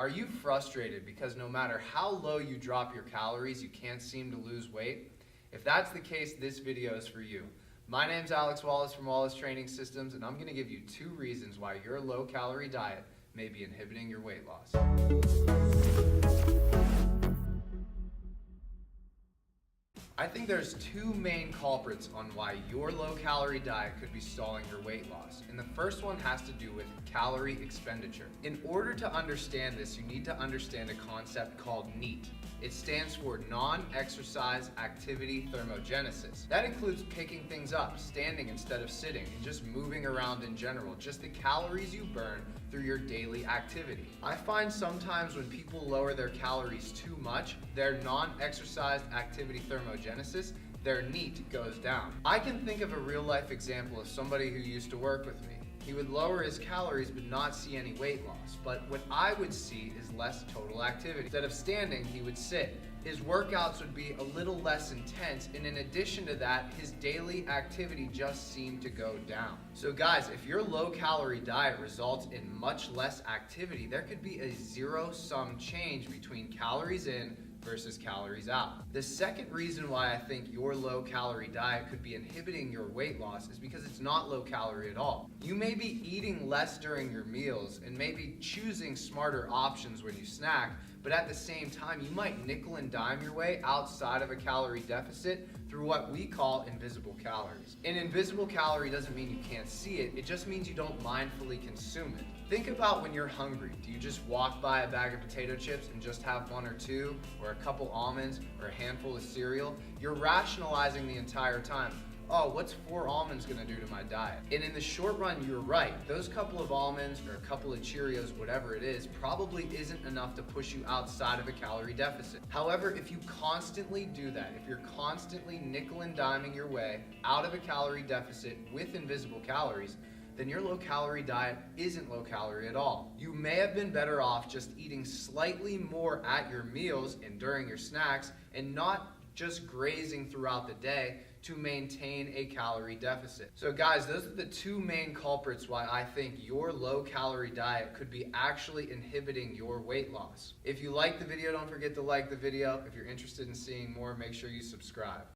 Are you frustrated because no matter how low you drop your calories, you can't seem to lose weight? If that's the case, this video is for you. My name's Alex Wallace from Wallace Training Systems, and I'm going to give you 2 reasons why your low-calorie diet may be inhibiting your weight loss. I think there's 2 main culprits on why your low-calorie diet could be stalling your weight loss. And the first one has to do with calorie expenditure. In order to understand this, you need to understand a concept called NEAT. It stands for non-exercise activity thermogenesis. That includes picking things up, standing instead of sitting, and just moving around in general, just the calories you burn through your daily activity. I find sometimes when people lower their calories too much, their non-exercise activity thermogenesis, their NEAT goes down. I can think of a real life example of somebody who used to work with me. He would lower his calories but not see any weight loss. But what I would see is less total activity. Instead of standing, he would sit. His workouts would be a little less intense, and in addition to that, his daily activity just seemed to go down. So guys, if your low-calorie diet results in much less activity, there could be a zero-sum change between calories in versus calories out. The second reason why I think your low-calorie diet could be inhibiting your weight loss is because it's not low-calorie at all. You may be eating less during your meals and maybe choosing smarter options when you snack, but at the same time, you might nickel and dime your way outside of a calorie deficit through what we call invisible calories. An invisible calorie doesn't mean you can't see it, it just means you don't mindfully consume it. Think about when you're hungry. Do you just walk by a bag of potato chips and just have 1 or 2, or a couple almonds, or a handful of cereal? You're rationalizing the entire time. Oh, what's 4 almonds gonna do to my diet? And in the short run, you're right. Those couple of almonds or a couple of Cheerios, whatever it is, probably isn't enough to push you outside of a calorie deficit. However, if you constantly do that, if you're constantly nickel and diming your way out of a calorie deficit with invisible calories, then your low-calorie diet isn't low-calorie at all. You may have been better off just eating slightly more at your meals and during your snacks and not just grazing throughout the day to maintain a calorie deficit. So guys, those are the 2 main culprits why I think your low-calorie diet could be actually inhibiting your weight loss. If you like the video, don't forget to like the video. If you're interested in seeing more, make sure you subscribe.